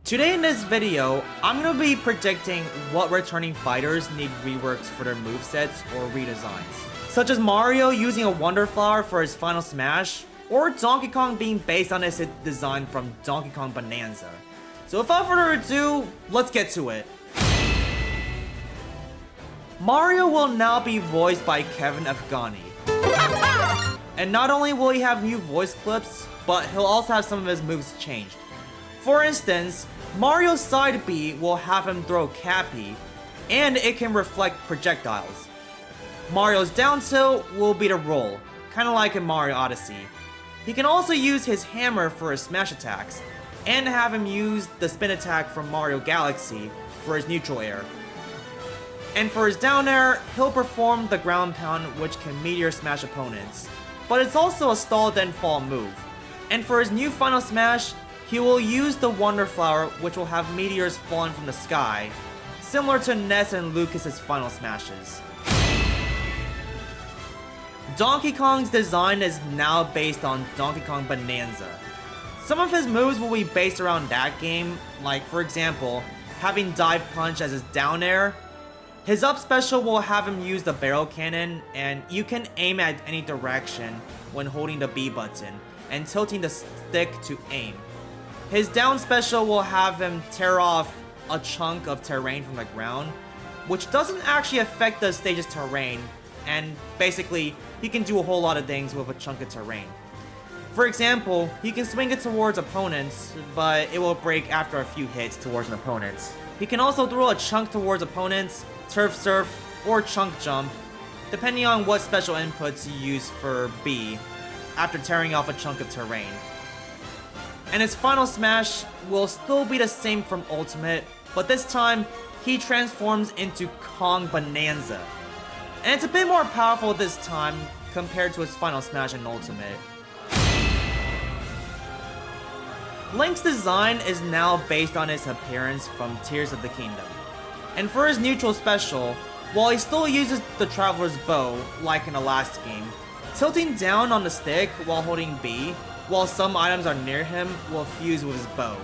Today in this video, I'm going to be predicting what returning fighters need reworks for their movesets or redesigns, such as Mario using a Wonder Flower for his final smash, or Donkey Kong being based on his design from Donkey Kong Bonanza. So without further ado, let's get to it. Mario will now be voiced by Kevin Afghani. And not only will he have new voice clips, but he'll also have some of his moves changed. For instance, Mario's side B will have him throw Cappy, and it can reflect projectiles. Mario's down tilt will be the roll, kinda like in Mario Odyssey. He can also use his hammer for his smash attacks, and have him use the spin attack from Mario Galaxy for his neutral air. And for his down air, he'll perform the ground pound, which can meteor smash opponents, but it's also a stall then fall move. And for his new final smash, he will use the Wonder Flower, which will have meteors falling from the sky, similar to Ness and Lucas's final smashes. Donkey Kong's design is now based on Donkey Kong Bonanza. Some of his moves will be based around that game, like for example, having Dive Punch as his down air. His up special will have him use the barrel cannon, and you can aim at any direction when holding the B button and tilting the stick to aim. His down special will have him tear off a chunk of terrain from the ground, which doesn't actually affect the stage's terrain, and basically, he can do a whole lot of things with a chunk of terrain. For example, he can swing it towards opponents, but it will break after a few hits towards an opponent. He can also throw a chunk towards opponents, turf surf, or chunk jump, depending on what special inputs you use for B, after tearing off a chunk of terrain. And his final smash will still be the same from Ultimate, but this time, he transforms into Kong Bonanza. And it's a bit more powerful this time compared to his final smash in Ultimate. Link's design is now based on his appearance from Tears of the Kingdom. And for his neutral special, while he still uses the Traveler's Bow, like in the last game, tilting down on the stick while holding B, while some items are near him, will fuse with his bow,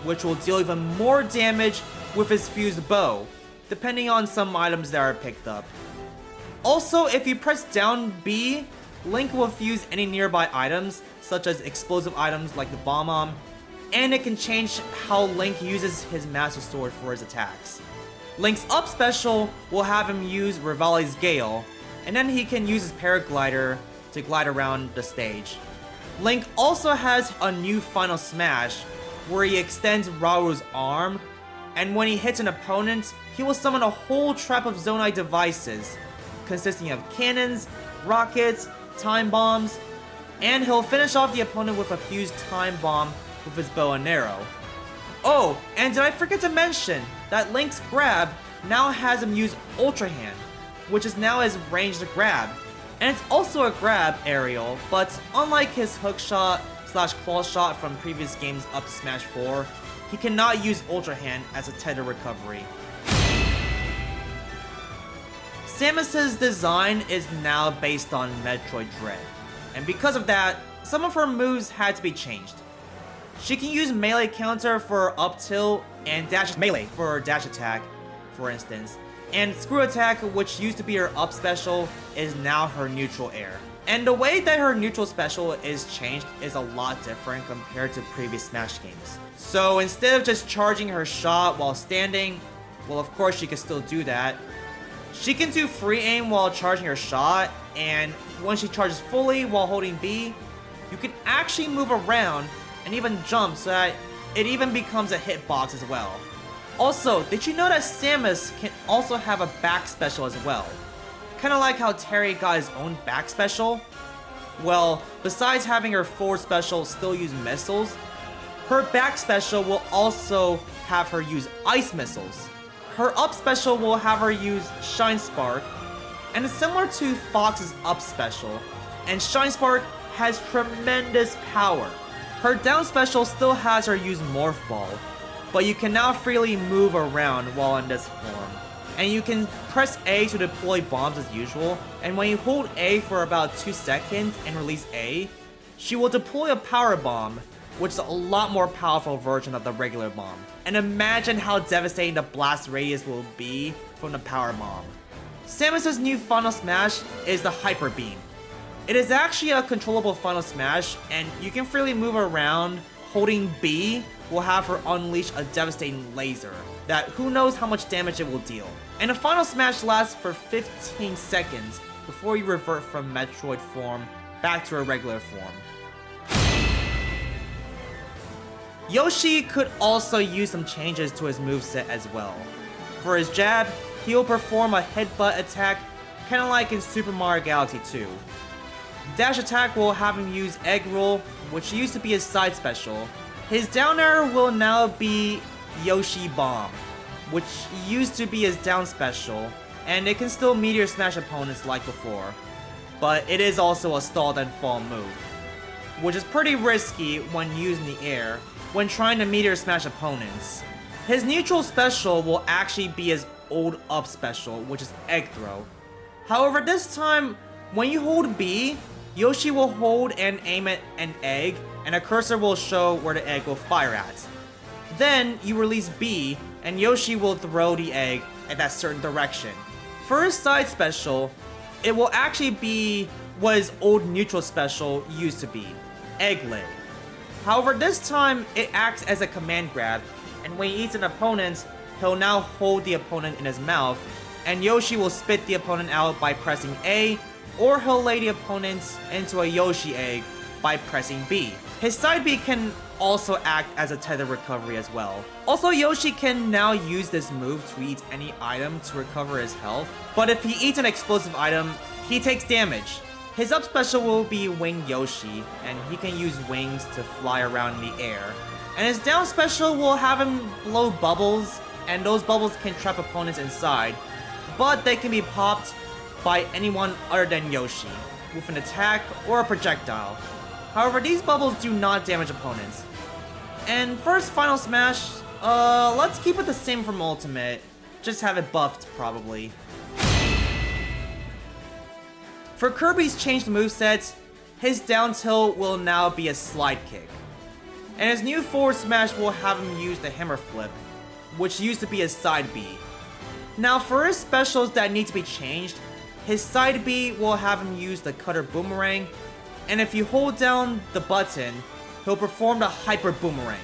which will deal even more damage with his fused bow, depending on some items that are picked up. Also, if you press down B, Link will fuse any nearby items, such as explosive items like the Bomb-Omb, and it can change how Link uses his Master Sword for his attacks. Link's up special will have him use Rivali's Gale, and then he can use his paraglider to glide around the stage. Link also has a new final smash, where he extends Rauru's arm, and when he hits an opponent, he will summon a whole trap of Zonai devices, consisting of cannons, rockets, time bombs, and he'll finish off the opponent with a fused time bomb with his bow and arrow. Oh, and did I forget to mention that Link's grab now has him use Ultra Hand, which is now his ranged grab. And it's also a grab aerial, but unlike his hook shot / claw shot from previous games up to Smash 4, he cannot use Ultra Hand as a tether recovery. Samus's design is now based on Metroid Dread, and because of that, some of her moves had to be changed. She can use melee counter for up tilt and dash melee for her dash attack, for instance, and screw attack, which used to be her up special, is now her neutral air. And the way that her neutral special is changed is a lot different compared to previous Smash games. So instead of just charging her shot while standing, well of course she can still do that, she can do free aim while charging her shot, and when she charges fully while holding B, you can actually move around and even jump so that it even becomes a hitbox as well. Also, did you know that Samus can also have a back special as well? Kinda like how Terry got his own back special? Well, besides having her forward special still use missiles, her back special will also have her use ice missiles. Her up special will have her use Shine Spark, and it's similar to Fox's up special, and Shine Spark has tremendous power. Her down special still has her use Morph Ball, but you can now freely move around while in this form. And you can press A to deploy bombs as usual, and when you hold A for about 2 seconds and release A, she will deploy a power bomb, which is a lot more powerful version of the regular bomb. And imagine how devastating the blast radius will be from the power bomb. Samus' new final smash is the Hyper Beam. It is actually a controllable final smash, and you can freely move around. Holding B will have her unleash a devastating laser that who knows how much damage it will deal. And the final smash lasts for 15 seconds before you revert from Metroid form back to a regular form. Yoshi could also use some changes to his moveset as well. For his jab, he'll perform a headbutt attack, kinda like in Super Mario Galaxy 2. Dash attack will have him use Egg Roll, which used to be his side special. His down air will now be Yoshi Bomb, which used to be his down special, and it can still meteor smash opponents like before. But it is also a stall then fall move, which is pretty risky when used in the air when trying to meteor smash opponents. His neutral special will actually be his old up special, which is Egg Throw. However, this time, when you hold B, Yoshi will hold and aim at an egg, and a cursor will show where the egg will fire at. Then, you release B, and Yoshi will throw the egg at that certain direction. For his side special, it will actually be what his old neutral special used to be, Egg Lay. However, this time, it acts as a command grab, and when he eats an opponent, he'll now hold the opponent in his mouth, and Yoshi will spit the opponent out by pressing A, or he'll lay the opponent into a Yoshi egg by pressing B. His side B can also act as a tether recovery as well. Also, Yoshi can now use this move to eat any item to recover his health, but if he eats an explosive item, he takes damage. His up special will be Wing Yoshi, and he can use wings to fly around in the air. And his down special will have him blow bubbles, and those bubbles can trap opponents inside, but they can be popped by anyone other than Yoshi, with an attack or a projectile. However, these bubbles do not damage opponents. And for his final smash, let's keep it the same from Ultimate, just have it buffed probably. For Kirby's changed movesets, his down tilt will now be a slide kick. And his new forward smash will have him use the hammer flip, which used to be his side B. Now for his specials that need to be changed, his side B will have him use the cutter boomerang, and if you hold down the button, he'll perform the hyper boomerang.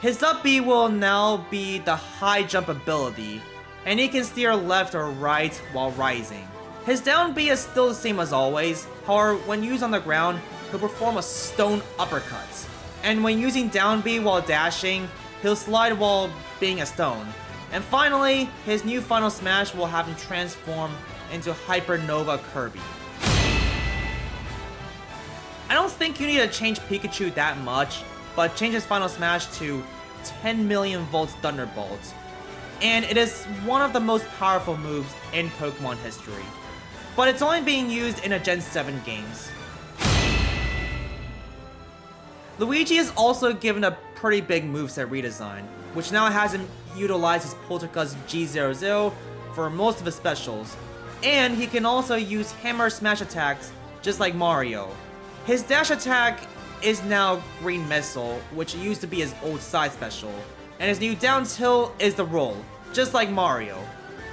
His up B will now be the high jump ability, and he can steer left or right while rising. His down B is still the same as always, however when used on the ground, he'll perform a stone uppercut. And when using down B while dashing, he'll slide while being a stone. And finally, his new final smash will have him transform into Hypernova Kirby. I don't think you need to change Pikachu that much, but change his final smash to 10 million volts Thunderbolt. And it is one of the most powerful moves in Pokemon history. But it's only being used in a Gen 7 games. Luigi is also given a pretty big moveset redesign, which now has him utilize his Poltergust G00 for most of his specials. And he can also use hammer smash attacks just like Mario. His dash attack is now Green Missile, which used to be his old side special. And his new down tilt is the roll, just like Mario.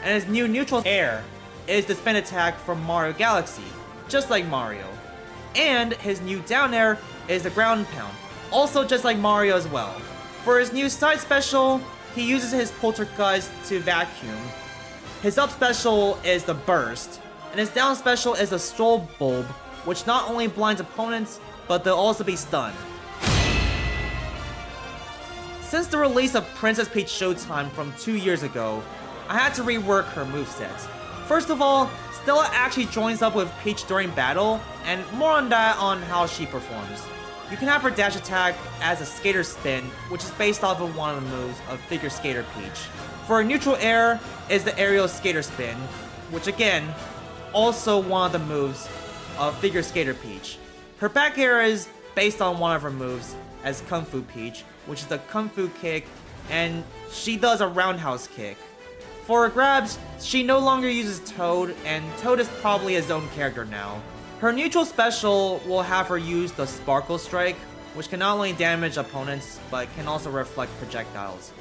And his new neutral air is the spin attack from Mario Galaxy, just like Mario. And his new down air is the ground pound, also just like Mario as well. For his new side special, he uses his Poltergust to vacuum. His up special is the burst, and his down special is the strobe bulb, which not only blinds opponents, but they'll also be stunned. Since the release of Princess Peach Showtime from 2 years ago, I had to rework her moveset. First of all, Stella actually joins up with Peach during battle, and more on that on how she performs. You can have her dash attack as a skater spin, which is based off of one of the moves of Figure Skater Peach. For her neutral air is the aerial skater spin, which again, also one of the moves of Figure Skater Peach. Her back air is based on one of her moves as Kung Fu Peach, which is the Kung Fu kick, and she does a roundhouse kick. For her grabs, she no longer uses Toad, and Toad is probably his own character now. Her neutral special will have her use the Sparkle Strike, which can not only damage opponents, but can also reflect projectiles.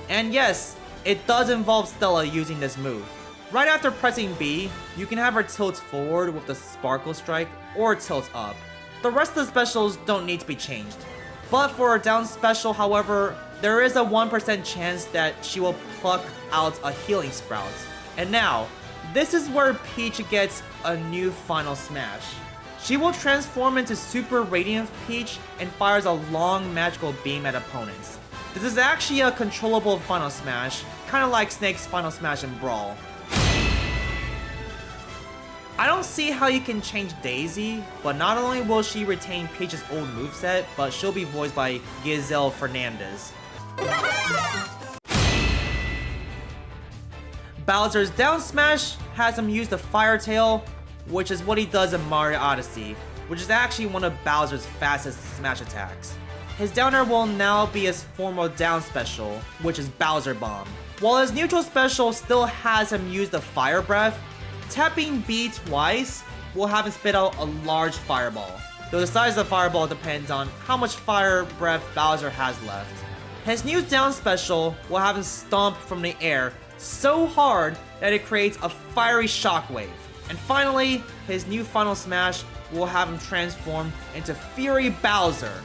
And yes, it does involve Stella using this move. Right after pressing B, you can have her tilt forward with the Sparkle Strike, or tilt up. The rest of the specials don't need to be changed. But for her down special, however, there is a 1% chance that she will pluck out a healing sprout. And now, this is where Peach gets a new final smash. She will transform into Super Radiant Peach and fires a long magical beam at opponents. This is actually a controllable final smash, kinda like Snake's final smash in Brawl. I don't see how you can change Daisy, but not only will she retain Peach's old moveset, but she'll be voiced by Giselle Fernandez. Bowser's down smash has him use the Fire Tail, which is what he does in Mario Odyssey, which is actually one of Bowser's fastest smash attacks. His down air will now be his formal down special, which is Bowser Bomb. While his neutral special still has him use the Fire Breath, tapping B twice will have him spit out a large fireball, though the size of the fireball depends on how much fire breath Bowser has left. His new down special will have him stomp from the air so hard that it creates a fiery shockwave. And finally, his new final smash will have him transform into Fury Bowser.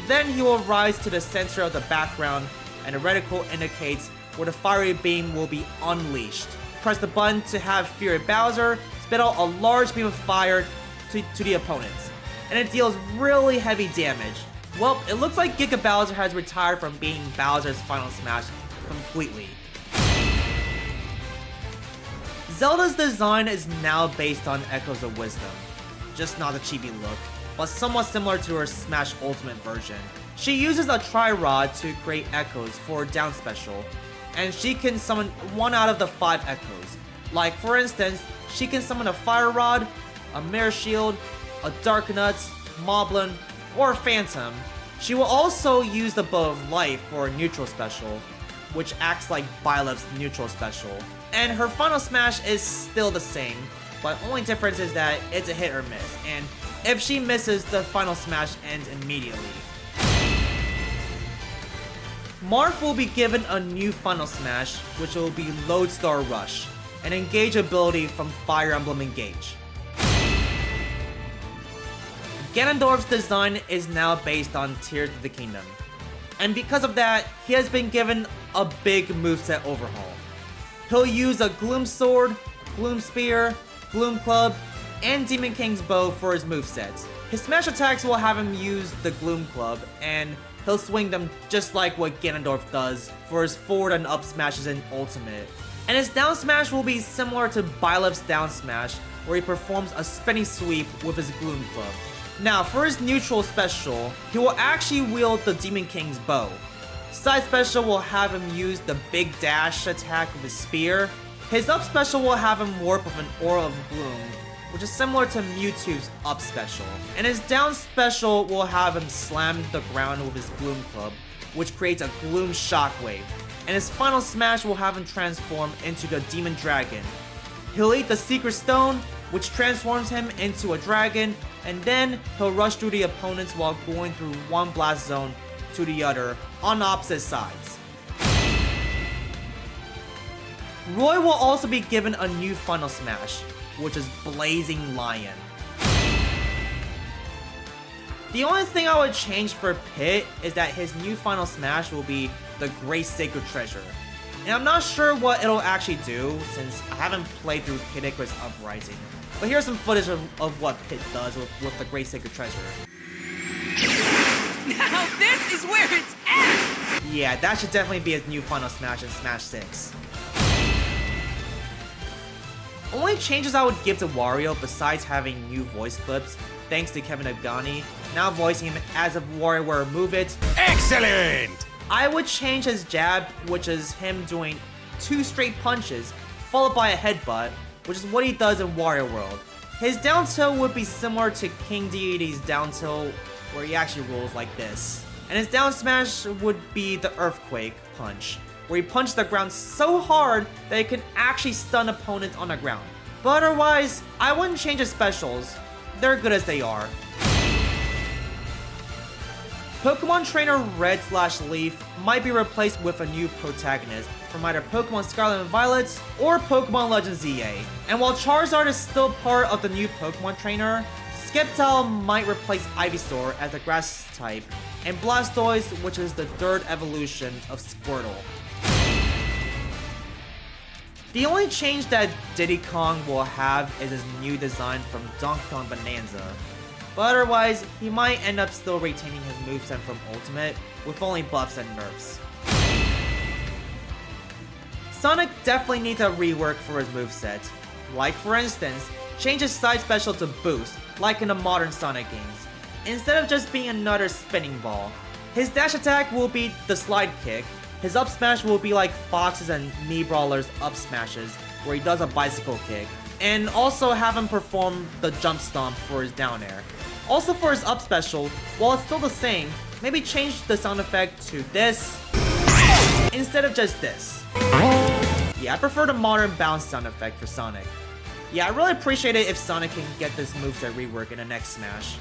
Then he will rise to the center of the background and the reticle indicates where the fiery beam will be unleashed. Press the button to have Fury Bowser spit out a large beam of fire to the opponents, and it deals really heavy damage. Well, it looks like Giga Bowser has retired from being Bowser's final smash completely. Zelda's design is now based on Echoes of Wisdom, just not a chibi look, but somewhat similar to her Smash Ultimate version. She uses a Tri-Rod to create echoes for her down special, and she can summon 1 out of the 5 echoes. Like for instance, she can summon a Fire Rod, a Mirror Shield, a Dark Nuts, Moblin, or Phantom. She will also use the Bow of Light for her neutral special, which acts like Byleth's neutral special. And her final smash is still the same, but only difference is that it's a hit or miss, and if she misses, the final smash ends immediately. Marth will be given a new final smash, which will be Lodestar Rush, an engage ability from Fire Emblem Engage. Ganondorf's design is now based on Tears of the Kingdom, and because of that, he has been given a big moveset overhaul. He'll use a Gloom Sword, Gloom Spear, Gloom Club, and Demon King's Bow for his movesets. His smash attacks will have him use the Gloom Club, and he'll swing them just like what Ganondorf does for his forward and up smashes in Ultimate. And his down smash will be similar to Byleth's down smash, where he performs a spinning sweep with his Gloom Club. Now, for his neutral special, he will actually wield the Demon King's Bow. Side special will have him use the Big Dash attack with his spear. His up special will have him warp with an Aura of Gloom, which is similar to Mewtwo's up special. And his down special will have him slam the ground with his Gloom Club, which creates a Gloom Shockwave. And his final smash will have him transform into the Demon Dragon. He'll eat the Secret Stone, which transforms him into a dragon, and then he'll rush through the opponents while going through one blast zone to the other on opposite sides. Roy will also be given a new final smash, which is Blazing Lion. The only thing I would change for Pit is that his new final smash will be the Great Sacred Treasure. And I'm not sure what it'll actually do, since I haven't played through Kid Icarus Uprising. But here's some footage of what Pit does with the Great Sacred Treasure. Now this is where it's at! Yeah, that should definitely be his new final smash in Smash 6. Only changes I would give to Wario besides having new voice clips, thanks to Kevin Agani, now voicing him as of WarioWare Move It. Excellent! I would change his jab, which is him doing 2 straight punches, followed by a headbutt, which is what he does in Wario World. His down tilt would be similar to King Dedede's down tilt, where he actually rolls like this. And his down smash would be the Earthquake punch, where he punches the ground so hard that it can actually stun opponents on the ground. But otherwise, I wouldn't change his specials. They're good as they are. Pokemon Trainer Red/Leaf might be replaced with a new protagonist from either Pokemon Scarlet and Violet or Pokemon Legends ZA. And while Charizard is still part of the new Pokemon Trainer, Sceptile might replace Ivysaur as a grass type, and Blastoise, which is the third evolution of Squirtle. The only change that Diddy Kong will have is his new design from Donkey Kong Bonanza. But otherwise, he might end up still retaining his moveset from Ultimate, with only buffs and nerfs. Sonic definitely needs a rework for his moveset. Like for instance, change his side special to Boost, like in the modern Sonic games, instead of just being another spinning ball. His dash attack will be the slide kick, his up smash will be like Fox's and Mii Brawler's up smashes, where he does a bicycle kick, and also have him perform the jump stomp for his down air. Also for his up special, while it's still the same, maybe change the sound effect to this, instead of just this. Yeah, I prefer the modern bounce sound effect for Sonic. Yeah, I really appreciate it if Sonic can get this moveset rework in the next Smash.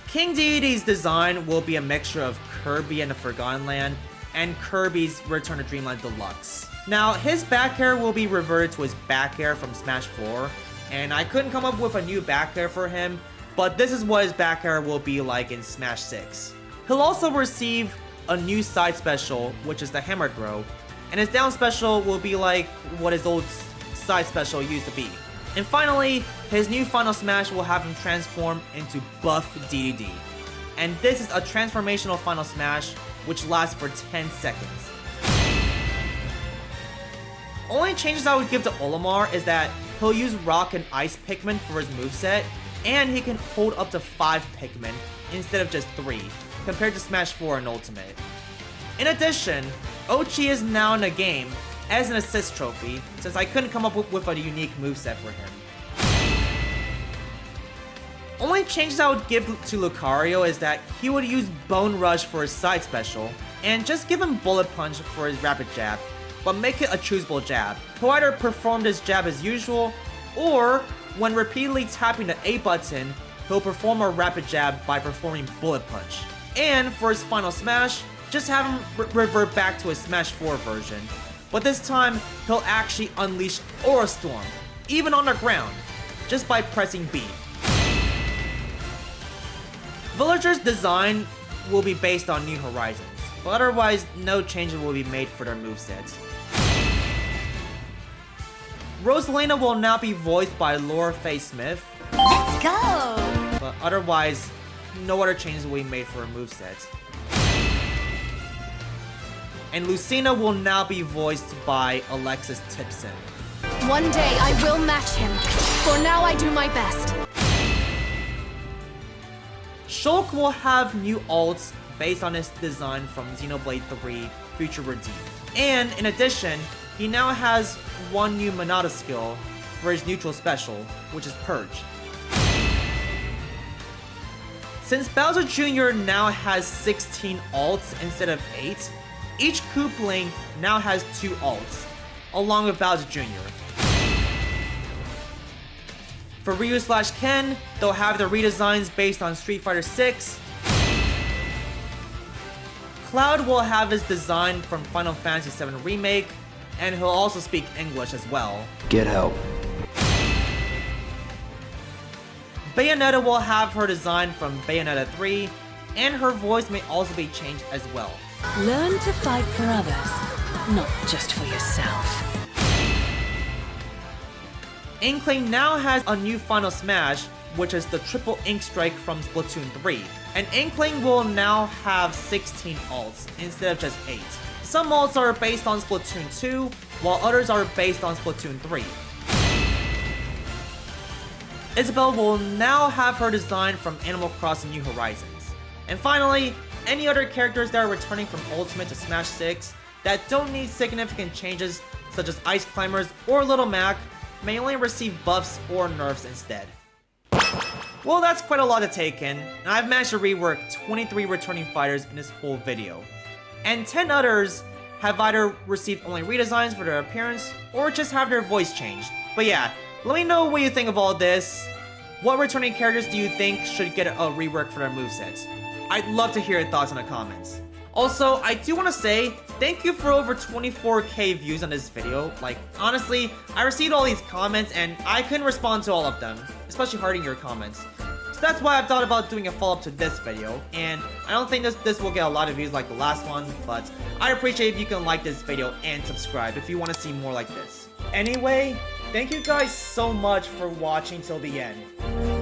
King Dedede's design will be a mixture of Kirby and the Forgotten Land, and Kirby's Return to Dreamland Deluxe. Now, his back air will be reverted to his back air from Smash 4, and I couldn't come up with a new back air for him, but this is what his back air will be like in Smash 6. He'll also receive a new side special, which is the Hammer Throw, and his down special will be like what his old side special used to be. And finally, his new Final Smash will have him transform into Buff Dedede. And this is a transformational Final Smash, which lasts for 10 seconds. Only changes I would give to Olimar is that he'll use Rock and Ice Pikmin for his moveset, and he can hold up to 5 Pikmin instead of just 3, compared to Smash 4 and Ultimate. In addition, Ochi is now in the game as an assist trophy, since I couldn't come up with a unique moveset for him. Only changes I would give to Lucario is that he would use Bone Rush for his side special, and just give him Bullet Punch for his rapid jab, but make it a choosable jab. He'll either perform this jab as usual, or when repeatedly tapping the A button, he'll perform a rapid jab by performing Bullet Punch. And for his Final Smash, just have him revert back to his Smash 4 version. But this time, he'll actually unleash Aura Storm, even on the ground, just by pressing B. Villagers' design will be based on New Horizons, but otherwise, no changes will be made for their movesets. Rosalina will now be voiced by Laura Faye Smith. Let's go! But otherwise, no other changes will be made for her moveset. And Lucina will now be voiced by Alexis Tipson. One day I will match him. For now I do my best. Shulk will have new ults based on his design from Xenoblade 3 Future Redeem. And in addition, he now has one new Monada skill for his neutral special, which is Purge. Since Bowser Jr. now has 16 ults instead of 8, each Koopaling now has 2 ults, along with Bowser Jr. For Ryu/Ken, they'll have their redesigns based on Street Fighter 6. Cloud will have his design from Final Fantasy VII Remake, and he'll also speak English as well. Get help. Bayonetta will have her design from Bayonetta 3, and her voice may also be changed as well. Learn to fight for others, not just for yourself. Inkling now has a new Final Smash, which is the Triple Ink Strike from Splatoon 3. And Inkling will now have 16 ults instead of just 8. Some ults are based on Splatoon 2, while others are based on Splatoon 3. Isabelle will now have her design from Animal Crossing New Horizons. And finally, any other characters that are returning from Ultimate to Smash 6 that don't need significant changes, such as Ice Climbers or Little Mac, may only receive buffs or nerfs instead. Well, that's quite a lot to take in, and I've managed to rework 23 returning fighters in this whole video. And 10 others have either received only redesigns for their appearance, or just have their voice changed. But yeah, let me know what you think of all this. What returning characters do you think should get a rework for their movesets? I'd love to hear your thoughts in the comments. Also, I do want to say, thank you for over 24k views on this video. Like, honestly, I received all these comments and I couldn't respond to all of them, especially hearting your comments. So that's why I've thought about doing a follow-up to this video, and I don't think this will get a lot of views like the last one, but I'd appreciate if you can like this video and subscribe if you want to see more like this. Anyway, thank you guys so much for watching till the end.